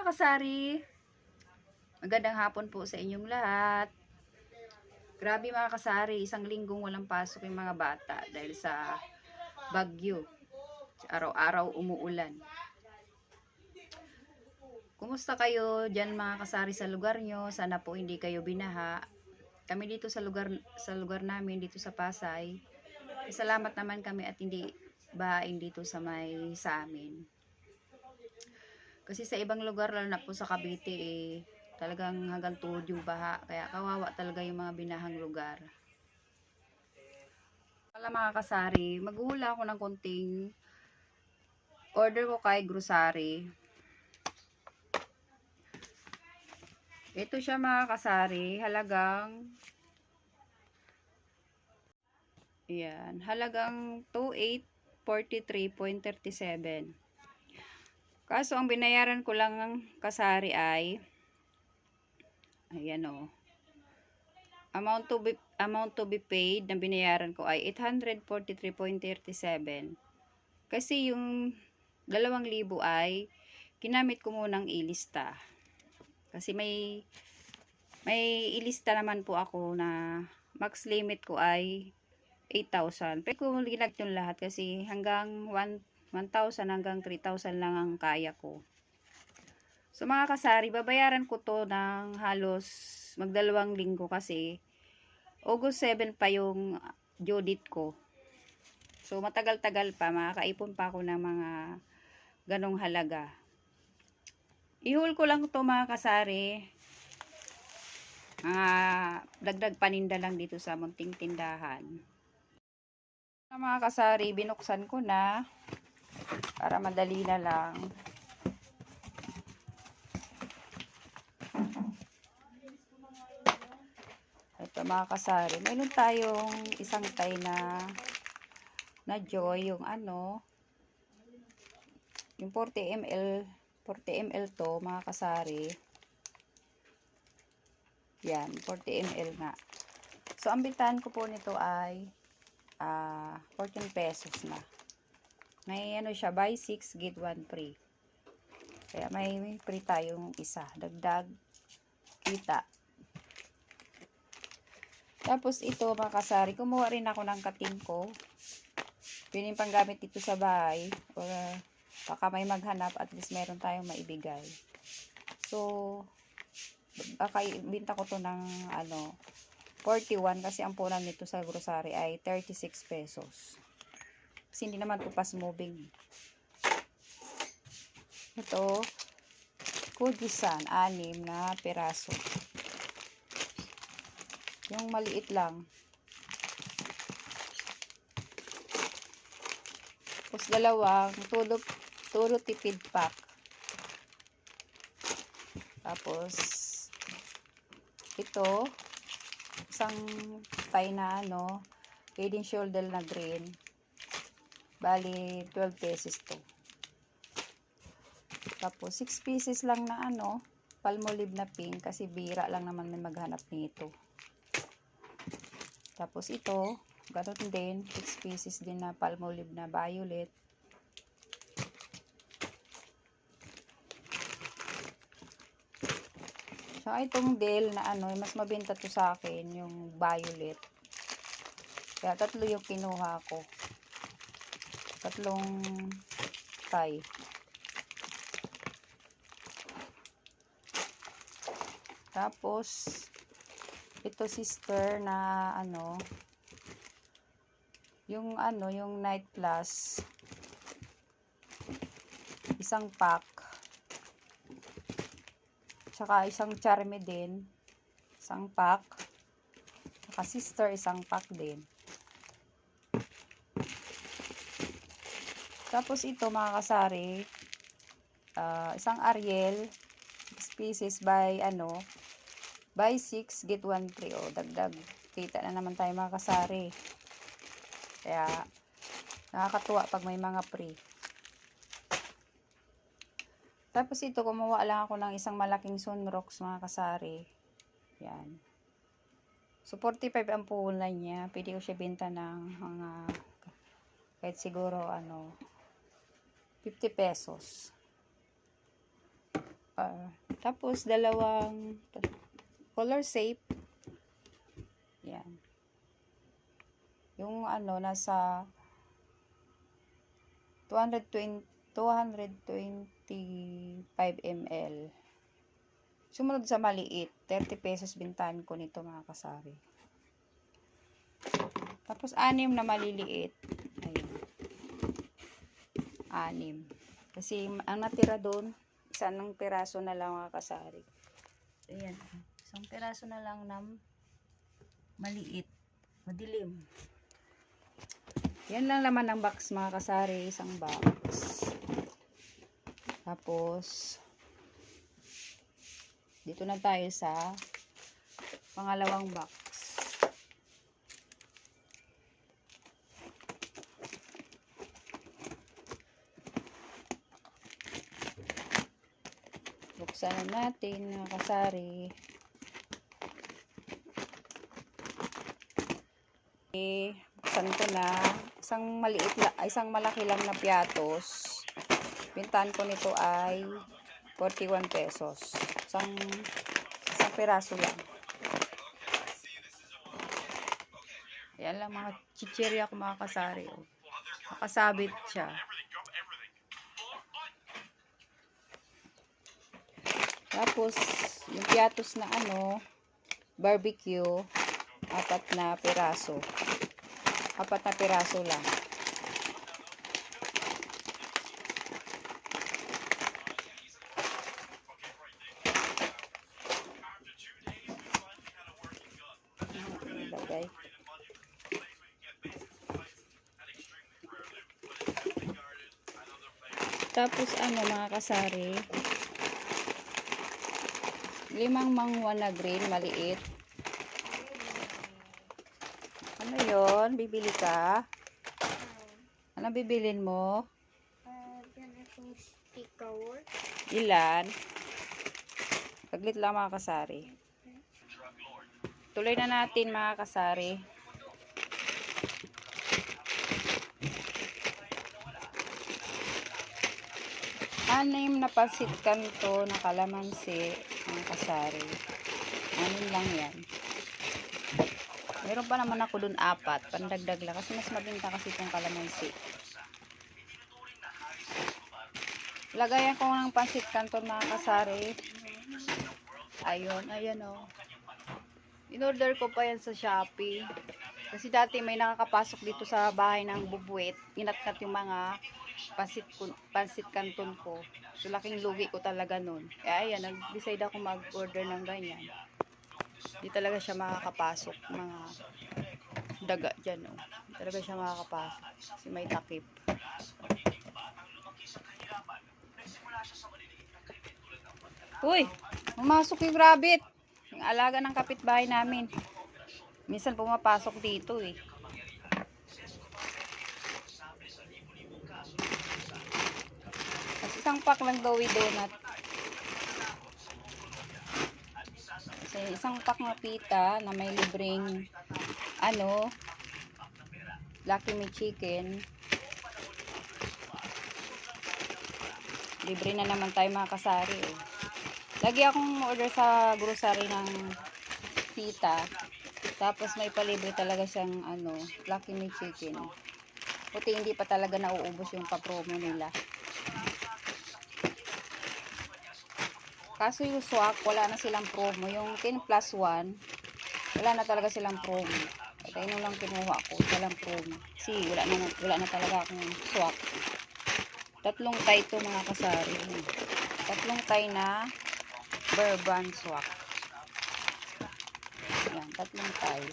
mga kasari, magandang hapon po sa inyong lahat. Grabe mga kasari, isang linggong walang pasok yung mga bata dahil sa bagyo. Araw-araw umuulan. Kumusta kayo dyan mga kasari sa lugar nyo? Sana po hindi kayo binaha. Kami dito sa lugar namin, dito sa Pasay, salamat naman kami at hindi bahain dito sa amin. Kasi sa ibang lugar, lalo na po sa Cavite, talagang hanggang tuhod yung baha. Kaya kawawa talaga yung mga binahang lugar. Pala mga kasari, maghuhula ako ng konting order ko kay grocery. Ito siya mga kasari, halagang halagang 2843.37. Kaso ang binayaran ko lang ng kasari ay ayan o. Amount to be paid na binayaran ko ay 843.37. Kasi yung 2,000 ay ginamit ko munang ilista. Kasi may ilista naman po ako na max limit ko ay 8,000. Pero kung ginag yung lahat kasi hanggang 1,000 hanggang 3,000 lang ang kaya ko. So mga kasari, babayaran ko to ng halos magdalawang linggo kasi August 7 pa yung due date ko. So matagal-tagal pa, makakaipon pa ako ng mga ganong halaga. I-haul ko lang to mga kasari. Dagdag paninda lang dito sa munting tindahan. Mga kasari, binuksan ko na para madali na lang. Ito mga kasari, mayroon tayong isang tay na Joy, yung yung 40 ml to mga kasari. Yan, 40 ml nga. So ang bintahan ko po nito ay 14 pesos na. May siya, buy 6 get 1 free. Kaya may free tayong isa, dagdag kita. Tapos ito mga kasari, kumuha rin ako ng kating ko. Piling panggamit dito sa bahay. O baka may maghanap, at least meron tayong maibigay. So baka ibenta ko to ng 41 kasi ang punan nito sa grocery ay 36 pesos. Kasi hindi naman ito fast moving. Ito, kujisan, 6 na peraso. Yung maliit lang. Tapos dalawang tulo tipid pack. Tapos ito, isang tay na head and shoulder na green. Bali 12 pesos to. Tapos 6 pieces lang na Palmolive na pink kasi bira lang naman may maghanap nito. Tapos ito, ganoon din, 6 pieces din na Palmolive na violet. So itong Dell na mas mabenta to sa akin, yung violet. Kaya 3 yung kinuha ko. 3 tie. Tapos ito sister na yung Night Plus, isang pack. Tsaka isang Charme din, isang pack. Tsaka sister, isang pack din. Tapos ito mga kasari, isang Ariel, 6 pieces by 6 get 1 free. Dagdag kita na naman tayo mga kasari. Kaya nakakatuwa pag may mga free. Tapos ito, kumuha lang ako ng isang malaking Sunrocks mga kasari. Yan. So 45 ang puhunan niya. Pwede ko siya benta ng mga kahit siguro 50 pesos. Tapos, dalawang color safe. Yan. Yung ano, nasa 225 ml. Sumunod sa maliit, 30 pesos bintahan ko nito mga kasari. Tapos 6 na maliliit. Ayun. 6. Kasi ang natira doon, isang piraso na lang mga kasari. Ayan. Isang piraso na lang ng maliit. Madilim. Yan lang laman ng box mga kasari. Isang box. Tapos, dito na tayo sa pangalawang box. Buksan na natin mga kasari. Buksan ko na. Isang malaki lang na piatos. Bintahan ko nito ay 41 pesos. Isang piraso lang. Ayan lang mga chichirya ko mga kasari. Nakasabit siya. Tapos, yung piatos na barbecue, 4 na piraso. 4 na piraso lang. Ilagay. Tapos mga kasari, 5 mangwa na green, maliit. Ano yon? Bibili ka? Ano bibilin mo? Ganitong sticker. Ilan? Saglit lang mga kasari. Tuloy na natin mga kasari. Anim na pasit kanto na kalamansi mga kasari. 6 lang yan. Meron pa naman ako dun 4. Pandagdag lang. Kasi mas mabinta kasi itong kalamansi. Lagayan ko ng pansit kanton mga kasari. Ayun, ayan o. In-order ko pa yan sa Shopee. Kasi dati may nakakapasok dito sa bahay ng bubuet. Inatkat yung mga pansit kanton ko. So, laking lugi ko talaga nun. Kaya ayan, nag-decide ako mag-order ng ganyan. Hindi talaga siya makakapasok. Mga daga dyan o. Hindi talaga siya makakapasok. Kasi may takip. Uy! Pumasok yung rabbit. Yung alaga ng kapitbahay namin. Minsan pumapasok dito eh. Kasi isang pack lang daw donut. Kasi isang pack na pita na may libreng Lucky Me Chicken. Libre na naman tayo mga kasari eh. Lagi akong order sa grocery ng pita. Tapos may palibre talaga siyang Lucky Me Chicken. Puti hindi pa talaga nauubos yung pa-promo nila. Kaso yung swak, wala na silang promo. Yung 10+1, wala na talaga silang promo. Kaya yun lang kinuha ko, walang promo. Kasi wala na talaga akong swak. 3 tie to mga kasari. 3 tie na Bear Brand swak. Ayan, 3 tie.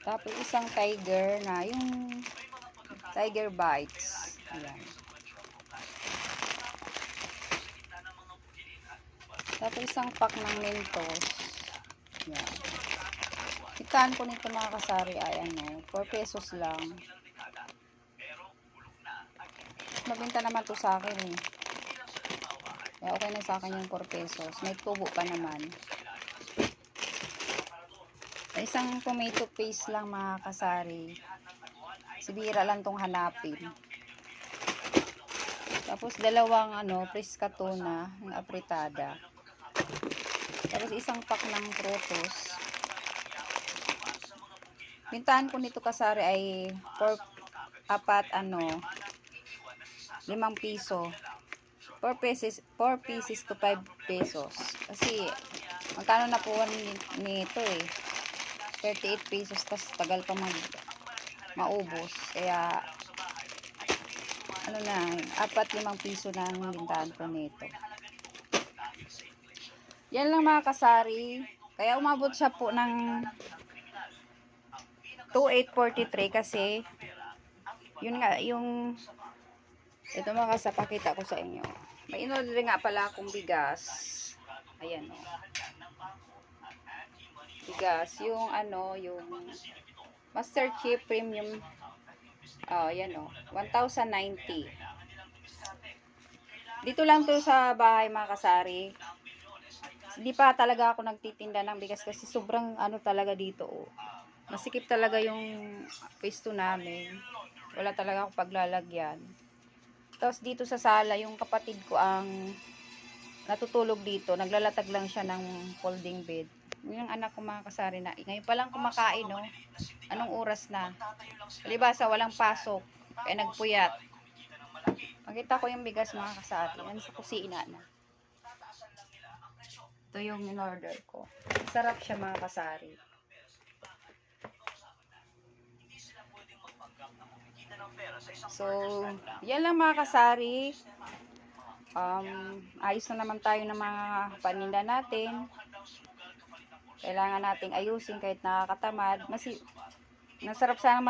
Tapos isang tiger na yung Tiger Bites. Ayan. Tapos isang pack ng Mentos. Ayan. Itaan ko nito mga kasari ay 4 pesos lang. Mabenta naman to sa akin eh. Kaya okay na sa akin yung 4 pesos. May tubo pa naman. Isang tomato paste lang mga kasari. Sibira lang tong hanapin. Tapos dalawang friska tuna, yung apritada. Tapos isang pack ng Protos. Bintahan ko nito kasari ay 5 piso. 4 pieces to 5 pesos. Kasi magkano na po nito eh. 38 pesos, tas tagal pa maubos. Kaya ano na, 4-5 piso na ang bintahan ko nito. Yan lang mga kasari. Kaya umabot siya po ng 2,843 kasi yun nga, yung ito mga kasapakita ko sa inyo. May inorder nga pala akong bigas. Ayan o. Bigas. Yung yung Master Chip Premium. Ayan o. 1,090. Dito lang to sa bahay mga kasari. Hindi pa talaga ako nagtitinda ng bigas kasi sobrang talaga dito oh. Masikip talaga yung pwesto namin. Wala talaga akong paglalagyan. Tapos dito sa sala, yung kapatid ko ang natutulog dito. Naglalatag lang siya ng folding bed. Yung anak ko mga kasari na. Ngayon pa lang kumakain no. Anong oras na? Palibasa walang pasok. Kaya nagpuyat. Makita ko yung bigas mga kasari. Yan sa kusina na. Ito yung in-order ko. Sarap siya mga kasari. So, yan lang mga kasari. Ayos na naman tayo ng mga paninda natin. Kailangan nating ayusin kahit nakakatamad. Nasarap sana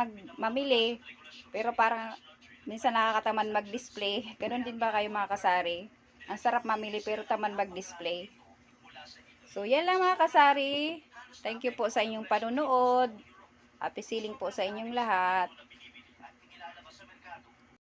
mamili. Pero parang minsan nakakatamad mag-display. Ganun din ba kayo mga kasari? Ang sarap mamili pero tamad mag-display. So, yan lang mga kasari. Thank you po sa inyong panunood. Happy selling po sa inyong lahat.